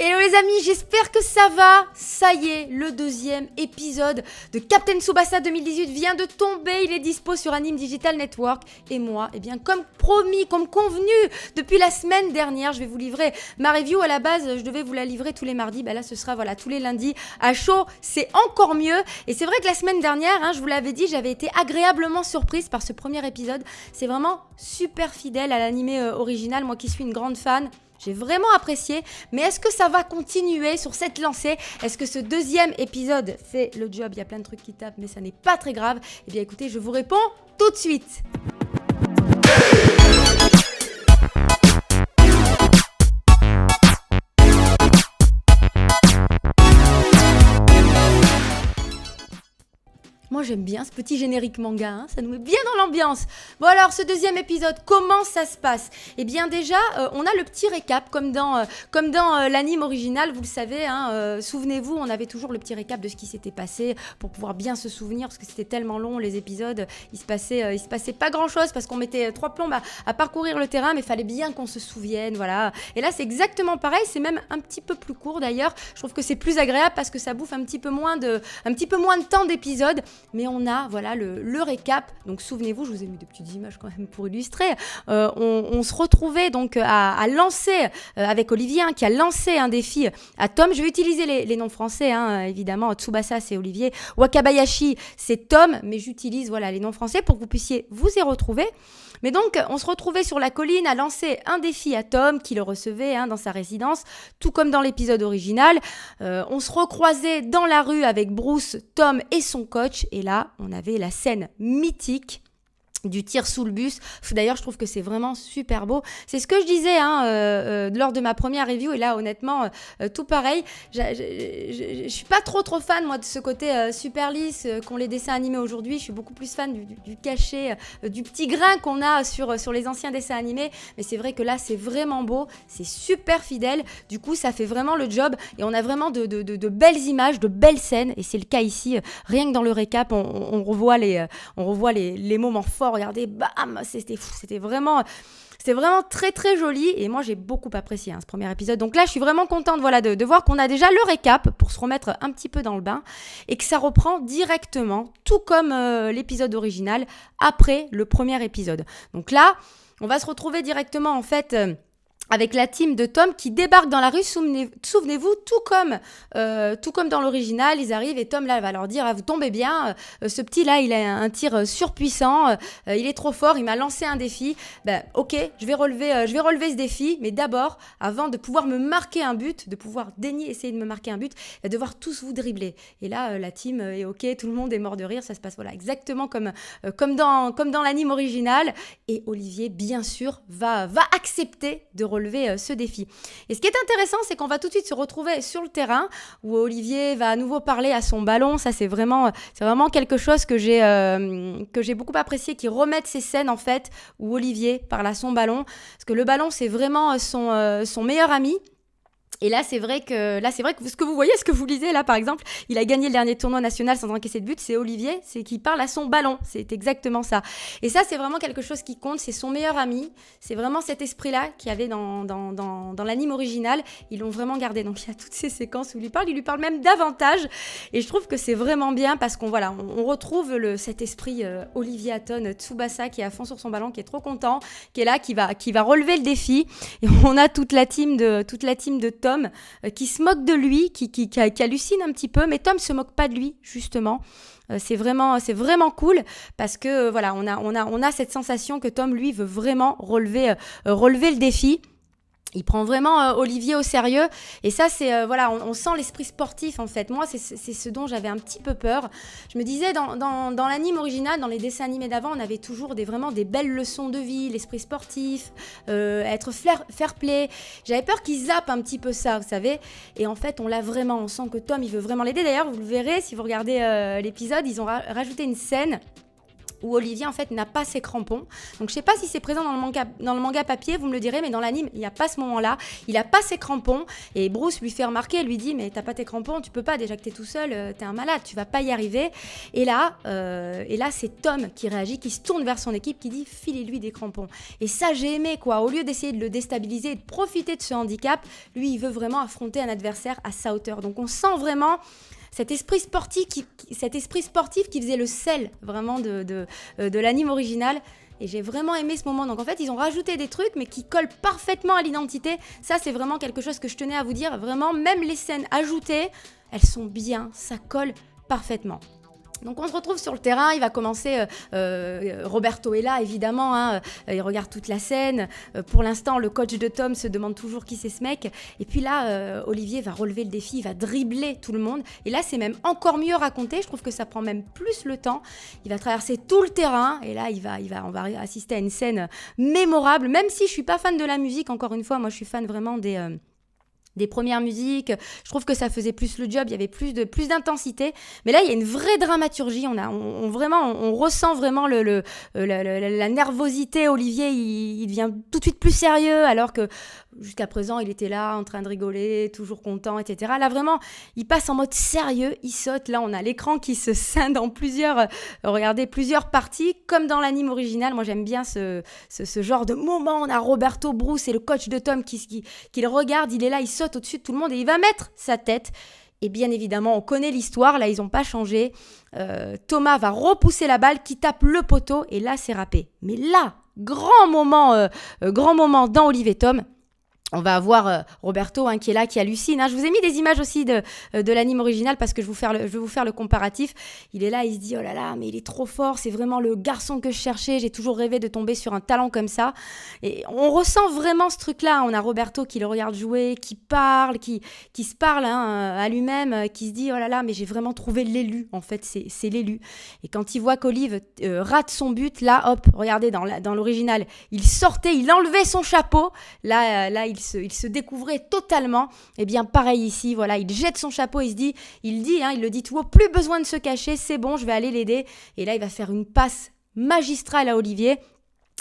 Hello les amis, j'espère que ça va. Ça y est, le deuxième épisode de Captain Tsubasa 2018 vient de tomber. Il est dispo sur Anime Digital Network. Et moi, eh bien, comme promis, comme convenu, depuis la semaine dernière, je vais vous livrer ma review. À la base, je devais vous la livrer tous les mardis. Là, ce sera tous les lundis à chaud. C'est encore mieux. Et c'est vrai que la semaine dernière, je vous l'avais dit, j'avais été agréablement surprise par ce premier épisode. C'est vraiment super fidèle à l'animé original. Moi qui suis une grande fan. J'ai vraiment apprécié, mais est-ce que ça va continuer sur cette lancée? Est-ce que ce deuxième épisode fait le job? Il y a plein de trucs qui tapent, mais ça n'est pas très grave. Eh bien écoutez, je vous réponds tout de suite. Moi j'aime bien ce petit générique manga, ça nous met bien dans l'ambiance. Bon alors ce deuxième épisode, comment ça se passe? Eh bien déjà, on a le petit récap comme dans l'anime original, vous le savez, souvenez-vous, on avait toujours le petit récap de ce qui s'était passé pour pouvoir bien se souvenir, parce que c'était tellement long les épisodes, il se passait pas grand chose parce qu'on mettait 3 plombes à parcourir le terrain, mais il fallait bien qu'on se souvienne, voilà. Et là c'est exactement pareil, c'est même un petit peu plus court d'ailleurs, je trouve que c'est plus agréable parce que ça bouffe un petit peu moins de temps d'épisode. Mais on a le récap. Donc souvenez-vous, je vous ai mis de petites images quand même pour illustrer. On se retrouvait donc à lancer avec Olivier qui a lancé un défi à Tom. Je vais utiliser les noms français, évidemment. Tsubasa, c'est Olivier. Wakabayashi, c'est Tom. Mais j'utilise les noms français pour que vous puissiez vous y retrouver. Mais donc, on se retrouvait sur la colline à lancer un défi à Tom qui le recevait dans sa résidence, tout comme dans l'épisode original. On se recroisait dans la rue avec Bruce, Tom et son coach. Et là, on avait la scène mythique du tir sous le bus. D'ailleurs, je trouve que c'est vraiment super beau. C'est ce que je disais lors de ma première review. Et là, honnêtement, tout pareil. Je suis pas trop fan, moi, de ce côté super lisse qu'ont les dessins animés aujourd'hui. Je suis beaucoup plus fan du cachet, du petit grain qu'on a sur les anciens dessins animés. Mais c'est vrai que là, c'est vraiment beau. C'est super fidèle. Du coup, ça fait vraiment le job. Et on a vraiment de belles images, de belles scènes. Et c'est le cas ici. Rien que dans le récap, on revoit les moments forts. Regardez, bam, c'était vraiment très très joli et moi j'ai beaucoup apprécié ce premier épisode. Donc là je suis vraiment contente de voir qu'on a déjà le récap pour se remettre un petit peu dans le bain et que ça reprend directement, tout comme l'épisode original, après le premier épisode. Donc là on va se retrouver directement en fait... avec la team de Tom qui débarque dans la rue, souvenez-vous, tout comme dans l'original, ils arrivent et Tom là va leur dire vous tombez bien, ce petit là il a un tir surpuissant, il est trop fort, il m'a lancé un défi, ok, je vais relever ce défi, mais d'abord, avant de pouvoir me marquer un but, de pouvoir daigner essayer de me marquer un but, il va devoir tous vous dribbler. Et là la team est ok, tout le monde est mort de rire, ça se passe exactement comme dans l'anime original, et Olivier bien sûr va accepter de relever ce défi. Et ce qui est intéressant, c'est qu'on va tout de suite se retrouver sur le terrain où Olivier va à nouveau parler à son ballon. Ça, c'est vraiment quelque chose que j'ai beaucoup apprécié, qui remette ces scènes en fait où Olivier parle à son ballon, parce que le ballon c'est vraiment son meilleur ami. Et là, c'est vrai que ce que vous voyez, ce que vous lisez là, par exemple, il a gagné le dernier tournoi national sans encaisser de but, c'est Olivier, c'est qui parle à son ballon, c'est exactement ça. Et ça, c'est vraiment quelque chose qui compte, c'est son meilleur ami, c'est vraiment cet esprit-là qu'il y avait dans l'anime original, ils l'ont vraiment gardé. Donc il y a toutes ces séquences où il lui parle même davantage, et je trouve que c'est vraiment bien parce qu'on retrouve cet esprit Olivier Hatton, Tsubasa qui est à fond sur son ballon, qui est trop content, qui est là, qui va relever le défi, et on a toute la team de Tom qui se moque de lui, qui hallucine un petit peu, mais Tom se moque pas de lui justement. C'est vraiment cool parce que on a cette sensation que Tom lui veut vraiment relever le défi. Il prend vraiment Olivier au sérieux et ça c'est on sent l'esprit sportif en fait. Moi c'est ce dont j'avais un petit peu peur. Je me disais dans l'anime original, dans les dessins animés d'avant, on avait toujours vraiment des belles leçons de vie, l'esprit sportif, être fair play. J'avais peur qu'ils zappent un petit peu ça, vous savez. Et en fait on l'a vraiment, on sent que Tom il veut vraiment l'aider. D'ailleurs vous le verrez si vous regardez l'épisode, ils ont rajouté une scène où Olivier en fait n'a pas ses crampons. Donc je sais pas si c'est présent dans le manga papier, vous me le direz, mais dans l'anime, il n'y a pas ce moment-là. Il a pas ses crampons et Bruce lui fait remarquer, lui dit mais t'as pas tes crampons, tu peux pas, déjà que t'es tout seul, t'es un malade, tu vas pas y arriver. Et là c'est Tom qui réagit, qui se tourne vers son équipe, qui dit filez-lui des crampons. Et ça j'ai aimé quoi, au lieu d'essayer de le déstabiliser et de profiter de ce handicap, lui il veut vraiment affronter un adversaire à sa hauteur. Donc on sent vraiment cet esprit sportif qui faisait le sel vraiment de l'anime original. Et j'ai vraiment aimé ce moment. Donc en fait, ils ont rajouté des trucs, mais qui collent parfaitement à l'identité. Ça, c'est vraiment quelque chose que je tenais à vous dire. Vraiment, même les scènes ajoutées, elles sont bien, ça colle parfaitement. Donc on se retrouve sur le terrain, il va commencer, Roberto est là évidemment, hein, il regarde toute la scène. Pour l'instant, le coach de Tom se demande toujours qui c'est ce mec. Et puis là, Olivier va relever le défi, il va dribbler tout le monde. Et là, c'est même encore mieux raconté, je trouve que ça prend même plus le temps. Il va traverser tout le terrain et là, on va assister à une scène mémorable. Même si je suis pas fan de la musique, encore une fois, moi je suis fan vraiment des premières musiques, je trouve que ça faisait plus le job, il y avait plus d'intensité, mais là il y a une vraie dramaturgie, on ressent vraiment la nervosité. Olivier il devient tout de suite plus sérieux alors que jusqu'à présent il était là en train de rigoler, toujours content, etc. Là vraiment il passe en mode sérieux, il saute, là on a l'écran qui se scinde en plusieurs parties, comme dans l'anime original. Moi j'aime bien ce genre de moment, on a Roberto, Bruce et le coach de Tom qui le regarde, il est là, il saute au-dessus de tout le monde et il va mettre sa tête. Et bien évidemment, on connaît l'histoire, là ils n'ont pas changé. Thomas va repousser la balle qui tape le poteau et là c'est râpé. Mais là, grand moment dans Olivier Tom. On va avoir Roberto qui est là, qui hallucine. Je vous ai mis des images aussi de l'anime original parce que je vais vous faire le comparatif. Il est là, il se dit « Oh là là, mais il est trop fort, c'est vraiment le garçon que je cherchais. J'ai toujours rêvé de tomber sur un talent comme ça. » Et on ressent vraiment ce truc-là. On a Roberto qui le regarde jouer, qui parle, qui se parle à lui-même, qui se dit « Oh là là, mais j'ai vraiment trouvé l'élu. En fait, c'est l'élu. » Et quand il voit qu'Olive rate son but, là, hop, regardez, dans l'original, il sortait, il enlevait son chapeau. Là, il se découvrait totalement. Et bien pareil ici, voilà, il jette son chapeau, il le dit tout haut, plus besoin de se cacher, c'est bon, je vais aller l'aider. Et là il va faire une passe magistrale à Olivier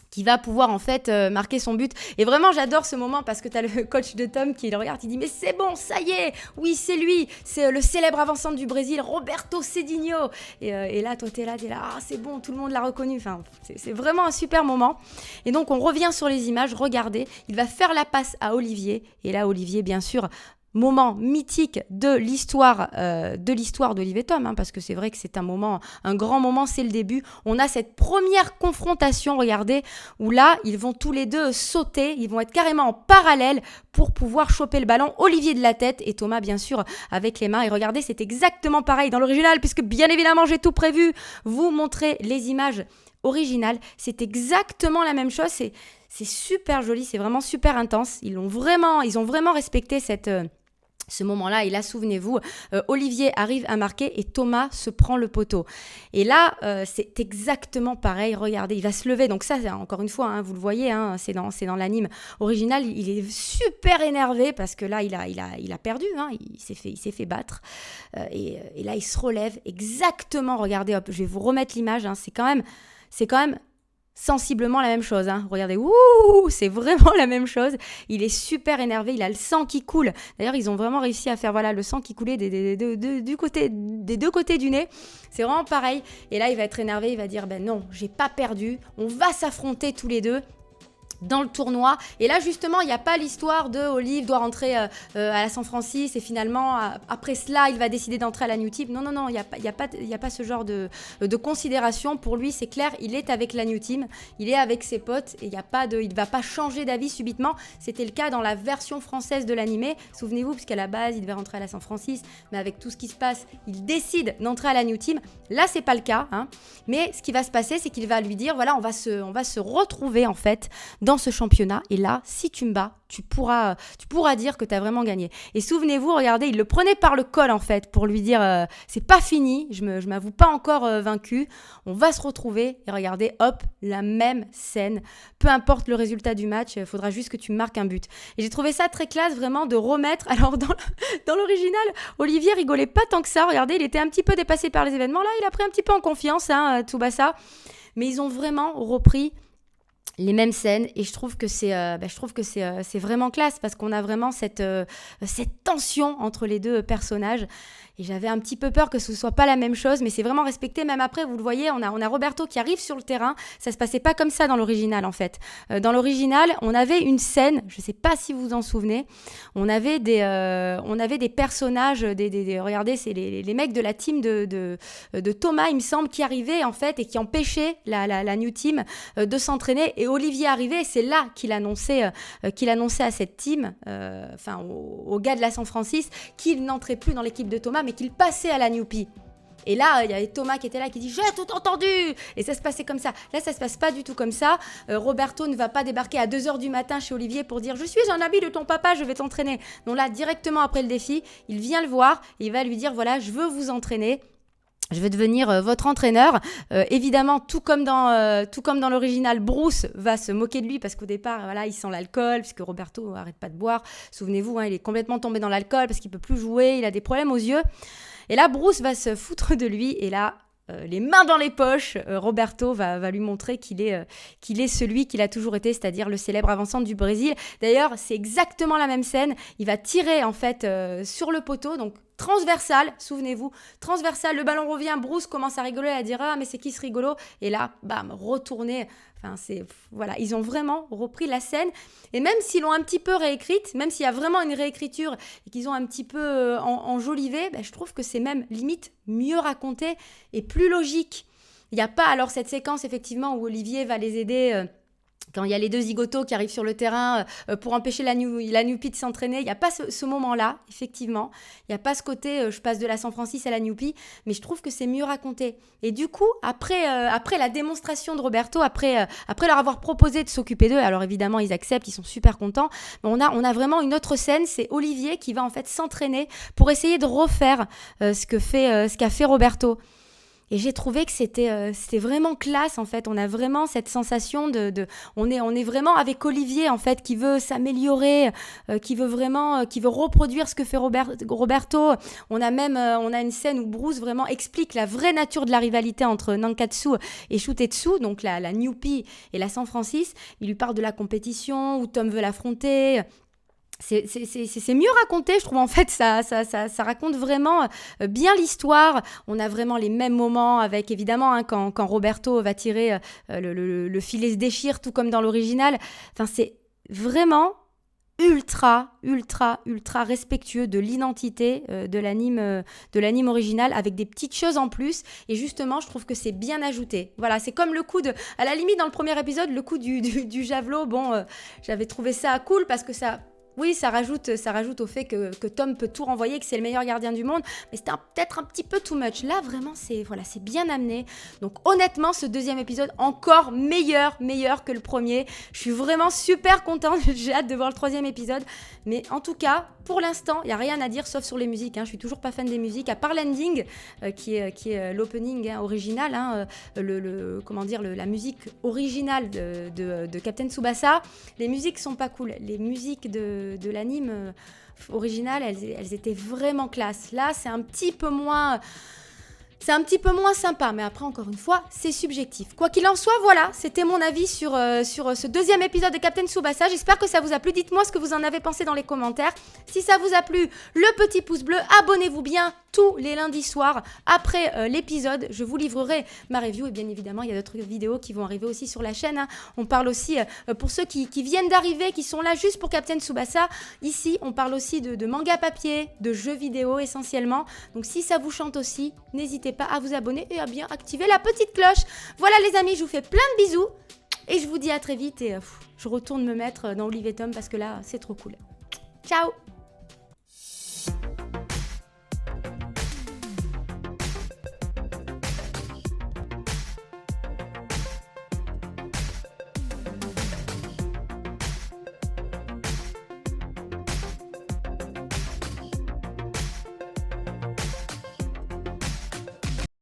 qui va pouvoir en fait marquer son but. Et vraiment j'adore ce moment parce que t'as le coach de Tom qui le regarde, il dit mais c'est bon, ça y est, oui c'est lui, c'est le célèbre avant-centre du Brésil, Roberto Cedinho. Et là toi t'es là, ah c'est bon, tout le monde l'a reconnu. Enfin c'est vraiment un super moment. Et donc on revient sur les images, regardez, il va faire la passe à Olivier. Et là Olivier bien sûr, moment mythique de l'histoire d'Olivier Tom, parce que c'est vrai que c'est un grand moment, c'est le début. On a cette première confrontation, regardez, où là, ils vont tous les deux sauter, ils vont être carrément en parallèle pour pouvoir choper le ballon, Olivier de la tête et Thomas, bien sûr, avec les mains. Et regardez, c'est exactement pareil dans l'original, puisque bien évidemment, j'ai tout prévu, vous montrer les images originales. C'est exactement la même chose, c'est super joli, c'est vraiment super intense. Ils ont vraiment respecté ce moment-là. Et là, souvenez-vous, Olivier arrive à marquer et Thomas se prend le poteau. Et là, c'est exactement pareil. Regardez, il va se lever. Donc ça, encore une fois, vous le voyez, c'est dans l'anime original. Il est super énervé parce que là, il a perdu. Il s'est fait battre. Et là, il se relève exactement. Regardez, hop, je vais vous remettre l'image. C'est quand même sensiblement la même chose. Regardez, c'est vraiment la même chose. Il est super énervé, il a le sang qui coule. D'ailleurs, ils ont vraiment réussi à faire le sang qui coulait des deux côtés du nez. C'est vraiment pareil. Et là, il va être énervé, il va dire non, j'ai pas perdu. On va s'affronter tous les deux dans le tournoi. Et là, justement, il n'y a pas l'histoire de Olive doit rentrer à la San Francisco et finalement, après cela, il va décider d'entrer à la New Team. Non, il n'y a pas ce genre de considération. Pour lui, c'est clair, il est avec la New Team, il est avec ses potes et il ne va pas changer d'avis subitement. C'était le cas dans la version française de l'animé. Souvenez-vous, puisqu'à la base, il devait rentrer à la San Francisco, mais avec tout ce qui se passe, il décide d'entrer à la New Team. Là, c'est pas le cas. Mais ce qui va se passer, c'est qu'il va lui dire, voilà, on va se retrouver en fait dans ce championnat, et là, si tu me bats, tu pourras dire que tu as vraiment gagné. Et souvenez-vous, regardez, il le prenait par le col en fait, pour lui dire c'est pas fini, je m'avoue pas encore vaincu, on va se retrouver, et regardez, hop, la même scène, peu importe le résultat du match, il faudra juste que tu marques un but. Et j'ai trouvé ça très classe, vraiment, de remettre, alors dans l'original, Olivier rigolait pas tant que ça, regardez, il était un petit peu dépassé par les événements, là, il a pris un petit peu en confiance, Tsubasa. mais ils ont vraiment repris les mêmes scènes et je trouve que c'est vraiment classe parce qu'on a vraiment cette tension entre les deux personnages et j'avais un petit peu peur que ce soit pas la même chose mais c'est vraiment respecté. Même après vous le voyez, on a Roberto qui arrive sur le terrain, ça se passait pas comme ça dans l'original en fait. Dans l'original on avait une scène, je sais pas si vous vous en souvenez, on avait des personnages, regardez, c'est les mecs de la team de Thomas il me semble qui arrivaient en fait et qui empêchaient la New Team de s'entraîner. Et Olivier arrivait, et c'est là qu'il annonçait à cette team, aux gars de la San Francisco, qu'il n'entrait plus dans l'équipe de Thomas, mais qu'il passait à la Newpie. Et là, il y avait Thomas qui était là, qui dit « J'ai tout entendu !» Et ça se passait comme ça. Là, ça se passe pas du tout comme ça. Roberto ne va pas débarquer à 2h du matin chez Olivier pour dire « Je suis un ami de ton papa, je vais t'entraîner. » Donc là, directement après le défi, il vient le voir, et il va lui dire « Voilà, je veux vous entraîner. » Je vais devenir votre entraîneur. Évidemment, tout comme dans l'original, Bruce va se moquer de lui parce qu'au départ, voilà, il sent l'alcool, puisque Roberto arrête pas de boire. Souvenez-vous, il est complètement tombé dans l'alcool parce qu'il peut plus jouer, il a des problèmes aux yeux. Et là, Bruce va se foutre de lui. Et là, les mains dans les poches, Roberto va lui montrer qu'il est celui qu'il a toujours été, c'est-à-dire le célèbre avant-centre du Brésil. D'ailleurs, c'est exactement la même scène. Il va tirer en fait sur le poteau, donc transversal, souvenez-vous, transversal, le ballon revient, Bruce commence à rigoler, à dire « Ah, mais c'est qui ce rigolo ?» Et là, bam, retourné. Enfin, voilà, ils ont vraiment repris la scène. Et même s'ils l'ont un petit peu réécrite, même s'il y a vraiment une réécriture et qu'ils ont un petit peu enjolivé, je trouve que c'est même limite mieux raconté et plus logique. Il n'y a pas alors cette séquence, effectivement, où Olivier va les aider... Quand il y a les deux zigotos qui arrivent sur le terrain pour empêcher la Newpie de s'entraîner, il n'y a pas ce moment-là, effectivement. Il n'y a pas ce côté, je passe de la San Francisco à la Newpie, mais je trouve que c'est mieux raconté. Et du coup, après la démonstration de Roberto, après leur avoir proposé de s'occuper d'eux, alors évidemment, ils acceptent, ils sont super contents, mais on a vraiment une autre scène, c'est Olivier qui va en fait s'entraîner pour essayer de refaire ce qu'a fait Roberto. Et j'ai trouvé que c'était vraiment classe, en fait. On a vraiment cette sensation on est vraiment avec Olivier, en fait, qui veut s'améliorer, qui veut reproduire ce que fait Roberto. On a une scène où Bruce vraiment explique la vraie nature de la rivalité entre Nankatsu et Shutetsu, donc la Newpie et la San Francisco. Il lui parle de la compétition, où Tom veut l'affronter. C'est mieux raconté, je trouve. En fait, ça raconte vraiment bien l'histoire. On a vraiment les mêmes moments avec, évidemment, quand Roberto va tirer, le filet se déchire, tout comme dans l'original. Enfin, c'est vraiment ultra respectueux de l'identité de l'anime original, avec des petites choses en plus. Et justement, je trouve que c'est bien ajouté. Voilà, c'est comme le coup à la limite, dans le premier épisode, le coup du javelot. Bon, j'avais trouvé ça cool parce que ça... Oui, ça rajoute au fait que Tom peut tout renvoyer, que c'est le meilleur gardien du monde, mais c'était peut-être un petit peu too much. Là, vraiment, c'est bien amené. Donc honnêtement, ce deuxième épisode, encore meilleur que le premier. Je suis vraiment super contente, j'ai hâte de voir le troisième épisode. Mais en tout cas, pour l'instant, il n'y a rien à dire sauf sur les musiques. Je suis toujours pas fan des musiques, à part l'ending, qui est l'opening original, la musique originale de Captain Tsubasa. Les musiques sont pas cool. Les musiques de l'anime original, elles étaient vraiment classe. Là, c'est un petit peu moins sympa, mais après, encore une fois, c'est subjectif. Quoi qu'il en soit, voilà, c'était mon avis sur ce deuxième épisode de Captain Tsubasa. J'espère que ça vous a plu. Dites-moi ce que vous en avez pensé dans les commentaires. Si ça vous a plu, le petit pouce bleu, abonnez-vous bien tous les lundis soirs. Après l'épisode, je vous livrerai ma review. Et bien évidemment, il y a d'autres vidéos qui vont arriver aussi sur la chaîne. On parle aussi, pour ceux qui viennent d'arriver, qui sont là juste pour Captain Tsubasa, ici, on parle aussi de manga papier, de jeux vidéo essentiellement. Donc si ça vous chante aussi, n'hésitez pas à vous abonner et à bien activer la petite cloche. Voilà les amis, je vous fais plein de bisous et je vous dis à très vite et je retourne me mettre dans Olive et Tom parce que là c'est trop cool. Ciao!